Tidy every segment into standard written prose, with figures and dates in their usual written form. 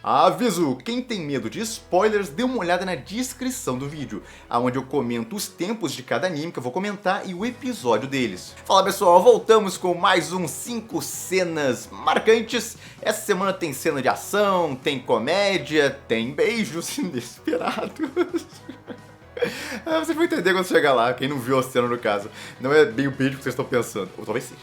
Aviso, quem tem medo de spoilers, dê uma olhada na descrição do vídeo, onde eu comento os tempos de cada anime que eu vou comentar e o episódio deles. Fala pessoal, voltamos com mais um 5 cenas marcantes. Essa semana tem cena de ação, tem comédia, tem beijos inesperados. Você vai entender quando chegar lá, quem não viu a cena no caso. Não é bem o beijo que vocês estão pensando, ou talvez seja.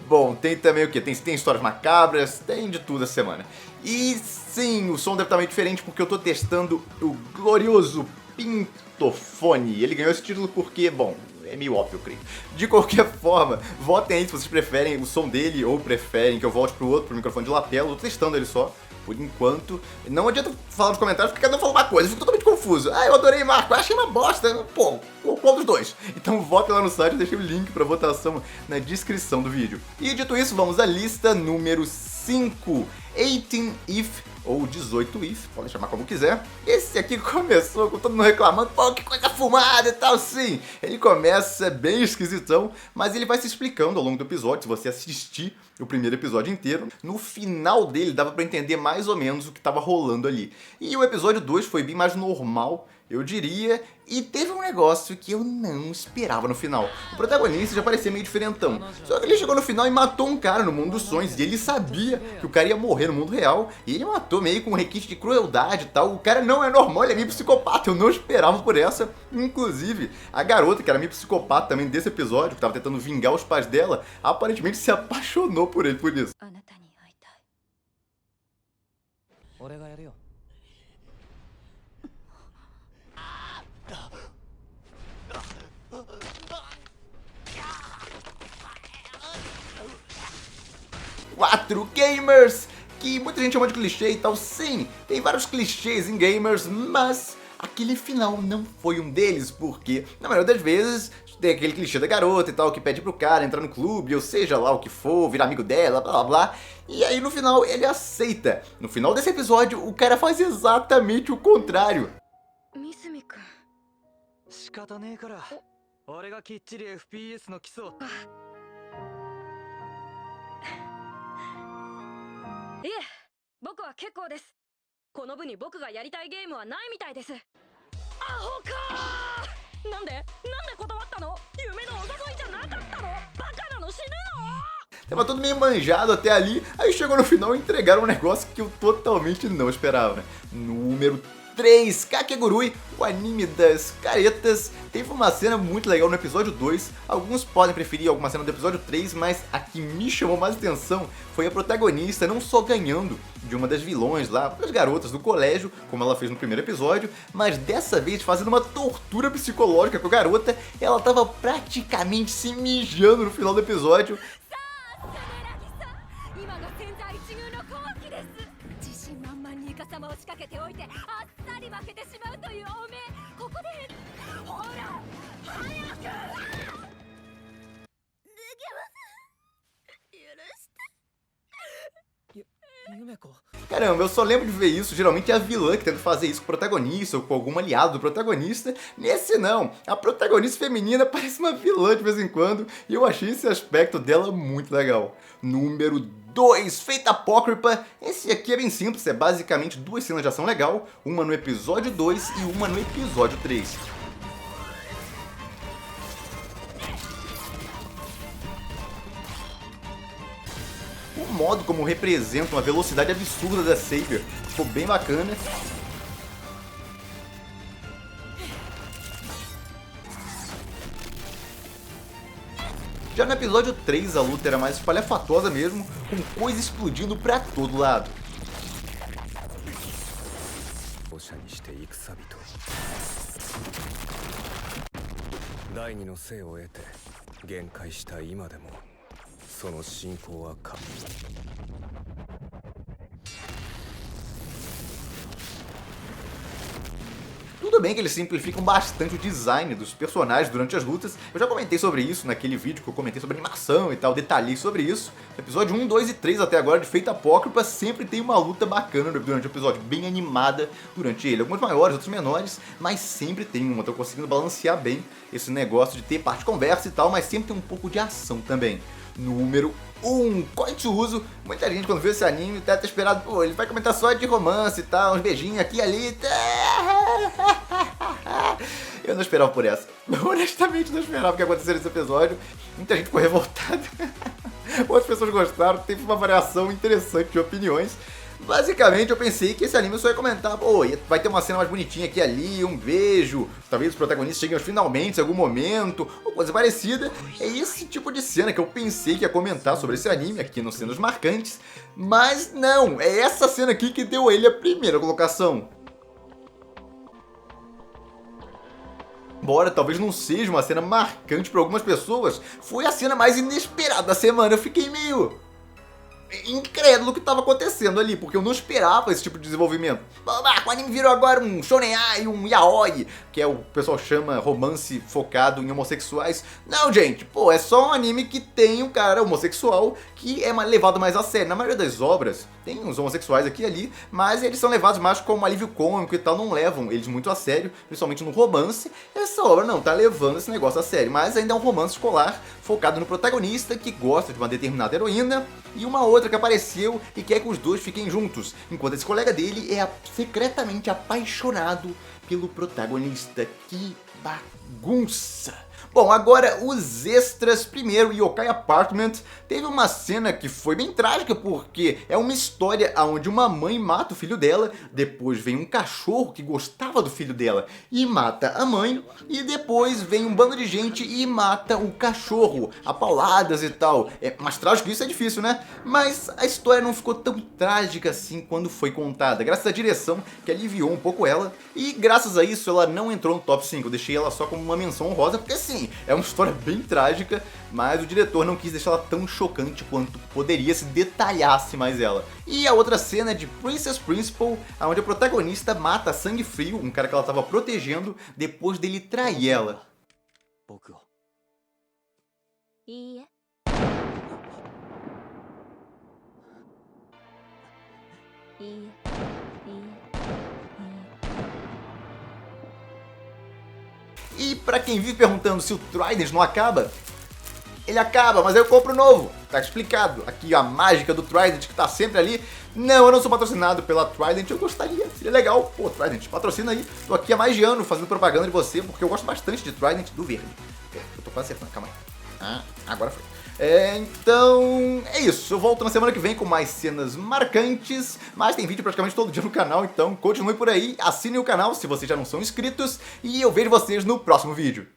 Bom, tem também o que? Tem histórias macabras, tem de tudo essa semana. E sim, o som deve estar meio diferente porque eu tô testando o glorioso Pintofone. Ele ganhou esse título porque, bom, é meio óbvio, eu creio. De qualquer forma, votem aí se vocês preferem o som dele ou preferem que eu volte pro microfone de lapela. Eu tô testando ele só, por enquanto. Não adianta falar nos comentários porque cada um fala uma coisa, eu fico totalmente confuso. Ah, eu adorei Marco, eu achei uma bosta. Pô, qual dos dois? Então votem lá no site, eu deixei o link pra votação na descrição do vídeo. E dito isso, vamos à lista número 5. 18 If, ou 18 If, pode chamar como quiser. Esse aqui começou com todo mundo reclamando, pô, que coisa fumada e tal, sim. Ele começa bem esquisitão, mas ele vai se explicando ao longo do episódio, se você assistir o primeiro episódio inteiro. No final dele dava pra entender mais ou menos o que tava rolando ali. E o episódio 2 foi bem mais normal, eu diria, e teve um negócio que eu não esperava no final. O protagonista já parecia meio diferentão, só que ele chegou no final e matou um cara no mundo dos sonhos, e ele sabia que o cara ia morrer no mundo real, e ele matou meio com um requinte de crueldade e tal. O cara não é normal, ele é meio psicopata, eu não esperava por essa. Inclusive, a garota, que era meio psicopata também desse episódio, que tava tentando vingar os pais dela, aparentemente se apaixonou por ele por isso. 4 gamers, que muita gente chama de clichê e tal. Sim, tem vários clichês em gamers, mas aquele final não foi um deles, porque na maioria das vezes tem aquele clichê da garota e tal, que pede pro cara entrar no clube, ou seja lá o que for, virar amigo dela, blá blá blá, e aí no final ele aceita. No final desse episódio, o cara faz exatamente o contrário. Tava tudo meio manjado até ali, aí chegou no final e entregaram um negócio que eu totalmente não esperava. Número 3, Kakegurui, o anime das caretas. Teve uma cena muito legal no episódio 2, alguns podem preferir alguma cena do episódio 3, mas a que me chamou mais atenção foi a protagonista não só ganhando de uma das vilões lá, das garotas do colégio, como ela fez no primeiro episódio, mas dessa vez fazendo uma tortura psicológica com a garota. Ela tava praticamente se mijando no final do episódio. Caramba, eu só lembro de ver isso, geralmente é a vilã que tenta fazer isso com o protagonista ou com algum aliado do protagonista. Nesse não, a protagonista feminina parece uma vilã de vez em quando, e eu achei esse aspecto dela muito legal. Número 2, Fate Apócrifa. Esse aqui é bem simples, é basicamente 2 cenas de ação legal, uma no episódio 2 e uma no episódio 3. O modo como representa uma velocidade absurda da Saber ficou bem bacana. Já no episódio 3 a luta era mais espalhafatosa mesmo, com coisa explodindo pra todo lado. Tudo bem que eles simplificam bastante o design dos personagens durante as lutas. Eu já comentei sobre isso naquele vídeo que eu comentei sobre animação e tal, detalhei sobre isso. Episódio 1, 2 e 3 até agora de Fate Apócrifa sempre tem uma luta bacana durante o episódio, bem animada durante ele. Algumas maiores, outras menores, mas sempre tem uma. Tô conseguindo balancear bem esse negócio de ter parte de conversa e tal, mas sempre tem um pouco de ação também. Número Koitsuuzo. Muita gente quando viu esse anime deve ter esperado, pô, ele vai comentar só de romance e tal, uns beijinhos aqui e ali. Eu não esperava por essa. Honestamente, não esperava que acontecesse nesse episódio. Muita gente ficou revoltada. Outras pessoas gostaram, teve uma variação interessante de opiniões. Basicamente, eu pensei que esse anime só ia comentar, pô, vai ter uma cena mais bonitinha aqui e ali, um beijo, talvez os protagonistas cheguem finalmente em algum momento, ou coisa parecida. É esse tipo de cena que eu pensei que ia comentar sobre esse anime, aqui nos cenas marcantes, mas não, é essa cena aqui que deu ele a primeira colocação. Embora talvez não seja uma cena marcante para algumas pessoas, foi a cena mais inesperada da semana. Eu fiquei meio incrédulo que estava acontecendo ali, porque eu não esperava esse tipo de desenvolvimento. O anime virou agora um shonen ai, um yaoi, que é o pessoal chama romance focado em homossexuais. Não, gente, pô, é só um anime que tem um cara homossexual que é levado mais a sério. Na maioria das obras tem uns homossexuais aqui e ali, mas eles são levados mais como alívio cômico e tal, não levam eles muito a sério, principalmente no romance. Essa obra não tá levando esse negócio a sério, mas ainda é um romance escolar focado no protagonista que gosta de uma determinada heroína e uma outra que apareceu e quer que os dois fiquem juntos, enquanto esse colega dele é secretamente apaixonado pelo protagonista. Que bagunça! Bom, agora os extras. Primeiro, Yokai Apartment teve uma cena que foi bem trágica, porque é uma história onde uma mãe mata o filho dela, depois vem um cachorro que gostava do filho dela e mata a mãe, e depois vem um bando de gente e mata o cachorro, a pauladas e tal. É mais trágico que isso, é difícil, né? Mas a história não ficou tão trágica assim quando foi contada, graças à direção que aliviou um pouco ela, e graças a isso ela não entrou no top 5, eu deixei ela só como uma menção honrosa, porque assim, é uma história bem trágica, mas o diretor não quis deixar ela tão chocante quanto poderia se detalhasse mais ela. E a outra cena é de Princess Principal, onde a protagonista mata a sangue frio, um cara que ela estava protegendo, depois dele trair ela. E pra quem vive perguntando se o Trident não acaba, ele acaba, mas aí eu compro novo. Tá explicado. Aqui a mágica do Trident que tá sempre ali. Não, eu não sou patrocinado pela Trident, eu gostaria, seria legal. Pô, Trident, patrocina aí. Tô aqui há mais de ano fazendo propaganda de você, porque eu gosto bastante de Trident do verde. Eu tô quase acertando, calma aí. Agora foi. Então, é isso. Eu volto na semana que vem com mais cenas marcantes, mas tem vídeo praticamente todo dia no canal, então continue por aí, assinem o canal se vocês já não são inscritos, e eu vejo vocês no próximo vídeo.